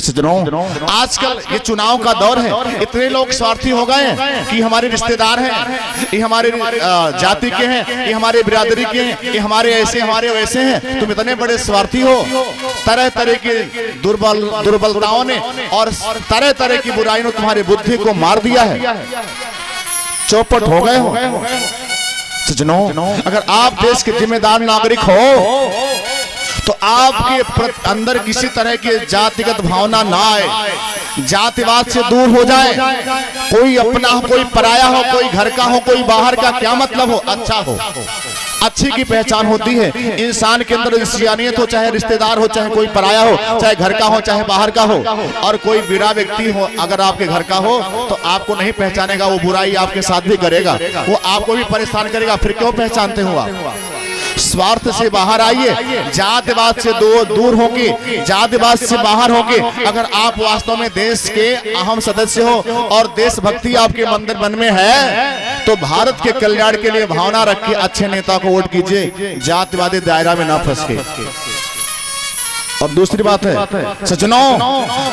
सज्जनों, आजकल ये चुनाव का दौर है, इतने लोग स्वार्थी हो गए हैं कि हमारे रिश्तेदार हैं, ये हमारे जाति के हैं, ये हमारे बिरादरी के हैं, ये हमारे ऐसे हमारे वैसे हैं। तुम इतने बड़े स्वार्थी हो। तरह तरह की दुर्बलताओं ने और तरह तरह की बुराइयों ने तुम्हारी बुद्धि को मार दिया है, चौपट हो गए हो। सज्जनों, अगर आप देश के जिम्मेदार नागरिक हो तो आपके अंदर किसी तरह की जातिगत भावना ना आए, जातिवाद से दूर हो जाए। कोई अपना हो, कोई पराया हो, कोई घर का हो, कोई बाहर का, क्या मतलब हो, अच्छा हो। अच्छी की पहचान होती है इंसान के अंदर इंसानियत हो, चाहे रिश्तेदार हो, चाहे कोई पराया हो, चाहे घर का हो, चाहे बाहर का हो। और कोई बुरा व्यक्ति हो अगर आपके घर का हो तो आपको नहीं पहचानेगा, वो बुराई आपके साथ भी करेगा, वो आपको भी परेशान करेगा। फिर क्यों पहचानते हो आप? स्वार्थ से बाहर आइए, जातिवाद से दूर होके, जातिवाद से बाहर होके अगर आप वास्तव में देश के अहम सदस्य हो और देशभक्ति आपके मन में है तो भारत के कल्याण के लिए भावना रख के अच्छे नेता को वोट कीजिए, जातिवादी दायरा में ना फंस के। और दूसरी बात है सज्जनों,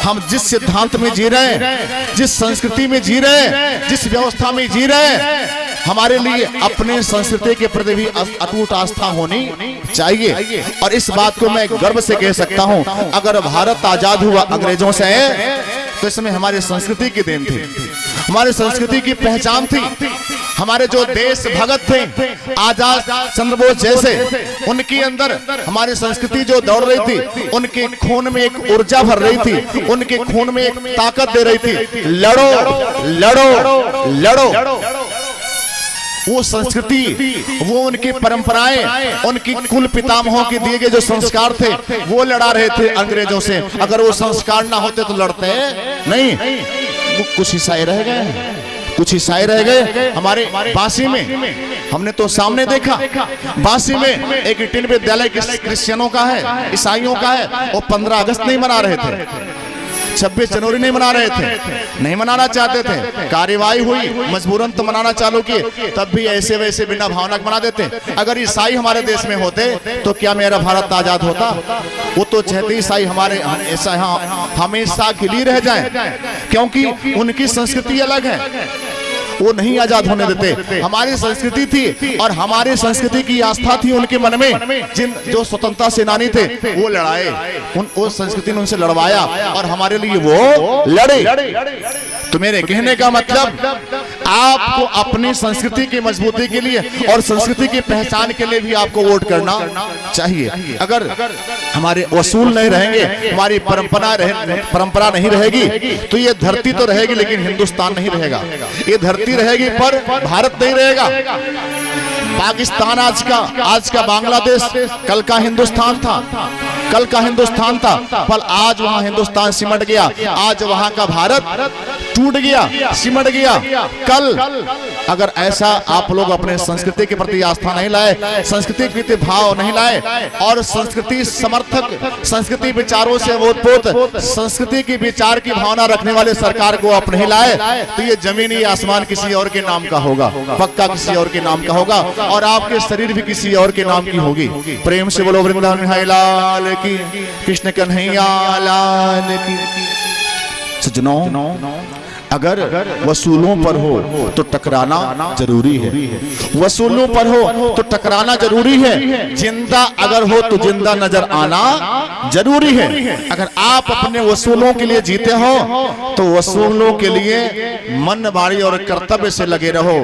हम जिस सिद्धांत में जी रहे हैं, जिस संस्कृति में जी रहे हैं, जिस व्यवस्था में जी रहे हैं, हमारे लिए अपने संस्कृति के प्रति भी अटूट आस्था होनी चाहिए। और इस बात को मैं गर्व से कह सकता हूं, अगर भारत आजाद हुआ अंग्रेजों से तो इसमें हमारी संस्कृति की देन थी, हमारी संस्कृति की पहचान थी। हमारे जो देश भगत थे आजाद चंद्र बोस जैसे, उनके अंदर हमारी संस्कृति जो दौड़ रही थी, उनके खून में एक ऊर्जा भर रही थी, उनके खून में एक ताकत दे रही थी, लड़ो लड़ो लड़ो। वो संस्कृति, वो उनकी परंपराएं, उनकी कुल पितामहों के दिए गए जो संस्कार थे वो लड़ा रहे थे अंग्रेजों से। अगर वो संस्कार ना होते तो लड़ते नहीं। वो कुछ ईसाई रह गए, कुछ ईसाई रह गए। हमारे बासी में हमने तो सामने देखा, बासी में एक इंडियन विद्यालय क्रिश्चियनों का है, ईसाइयों का है, और 15 अगस्त नहीं मना रहे थे, 26 जनवरी नहीं मना रहे थे, नहीं मनाना चाहते थे। कार्यवाही हुई, मजबूरन तो मनाना चालू किए, तब भी ऐसे वैसे बिना भावना मना देते। अगर ईसाई हमारे देश में होते तो क्या मेरा भारत आजाद होता? वो तो चाहते ईसाई हमारे हमेशा के लिए रह जाएं, क्योंकि उनकी संस्कृति अलग है, वो नहीं आजाद होने देते। हमारी संस्कृति थी और हमारी संस्कृति की आस्था थी उनके मन में। जिन जो स्वतंत्रता सेनानी थे वो लड़ाए, उन संस्कृति ने उनसे लड़वाया और हमारे लिए वो लड़े। तो मेरे कहने का मतलब, आपको अपनी संस्कृति की मजबूती के लिए और संस्कृति की पहचान के लिए भी आपको वोट करना चाहिए। अगर हमारे वसूल नहीं रहेंगे, हमारी परंपरा नहीं रहेगी तो ये धरती तो रहेगी लेकिन हिंदुस्तान नहीं रहेगा। ये धरती रहेगी पर भारत नहीं रहेगा। पाकिस्तान आज का बांग्लादेश कल का हिंदुस्तान था, कल का हिंदुस्तान था, पर आज वहां हिंदुस्तान सिमट गया, आज वहां का भारत टूट गया, सिमट गया। कल अगर ऐसा आप लोग अपने संस्कृति के प्रति आस्था नहीं लाए, संस्कृति के प्रति भाव नहीं लाए और संस्कृति समर्थक, संस्कृति विचारों से ओतप्रोत, संस्कृति की विचार की भावना रखने वाले सरकार को आप नहीं लाए तो ये जमीनी आसमान किसी और के नाम का होगा, पक्का किसी और के नाम का होगा और आपके शरीर भी किसी और के नाम की होगी। प्रेम से बोलो वृंदावन बिहारी लाल की, कृष्ण कन्हैया लाल की। सज्जनों, अगर वसूलों पर हो तो टकराना जरूरी है, वसूलों पर हो तो टकराना जरूरी है। जिंदा अगर हो तो जिंदा नजर आना जरूरी है। अगर आप अपने वसूलों के लिए जीते हो तो वसूलों के लिए मन बाड़ी और कर्तव्य से लगे रहो।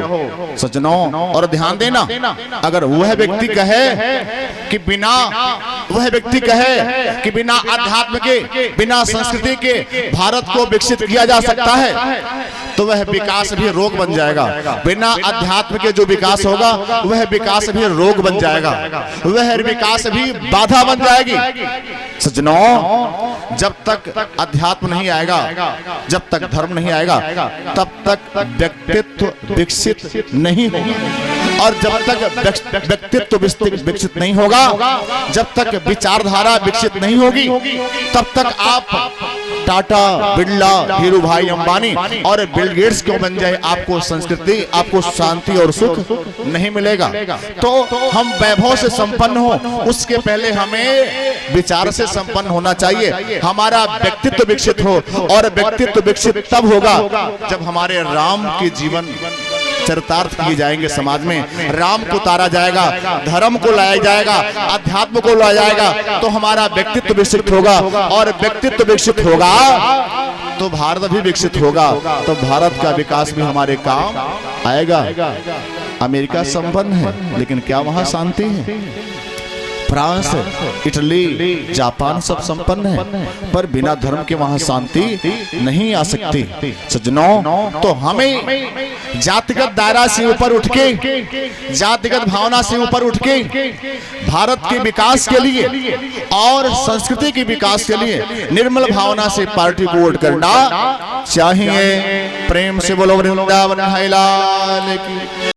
सज्जनों, और ध्यान देना, अगर वह व्यक्ति कहे कि बिना अध्यात्म के, बिना संस्कृति के भारत को विकसित किया जा सकता है तो वह विकास भी रोग बन जाएगा। बिना अध्यात्म के जो विकास होगा वह विकास भी रोग बन जाएगा, वह विकास भी बाधा बन जाएगी। सज्जनों, जब तक अध्यात्म नहीं आएगा, जब तक धर्म नहीं आएगा, तब तक व्यक्तित्व विकसित नहीं होगा। और जब तक व्यक्तित्व विकसित नहीं होगा, जब तक विचारधारा विकसित नहीं होगी, तब तक आप टाटा, बिरला, धीरू भाई अंबानी और बिल गेट्स क्यों बन जाए, आपको संस्कृति, आपको शांति और सुख नहीं मिलेगा। तो हम वैभव से संपन्न हो, उसके पहले हमें विचार से संपन्न होना चाहिए। हमारा व्यक्तित्व विकसित हो, और व्यक्तित्व विकसित तब होगा जब हमारे राम के जीवन चरितार्थ किए जाएंगे, समाज में राम को उतारा जाएगा, धर्म को लाया जाएगा, अध्यात्म को लाया जाएगा, तो हमारा व्यक्तित्व विकसित होगा, और व्यक्तित्व विकसित होगा तो भारत भी विकसित होगा, तो भारत का विकास भी हमारे काम आएगा। अमेरिका संपन्न है, लेकिन क्या वहां शांति है? फ्रांस, इटली, जापान सब संपन्न है, पर बिना धर्म के वहां शांति नहीं आ सकती। सज्जनों, तो हमें जातिगत दायरा से ऊपर उठ के, जातिगत भावना से ऊपर उठ के भारत के विकास के लिए और संस्कृति के विकास के लिए निर्मल भावना से पार्टी को वोट करना चाहिए। प्रेम से बोलो वृंदावन लाल की।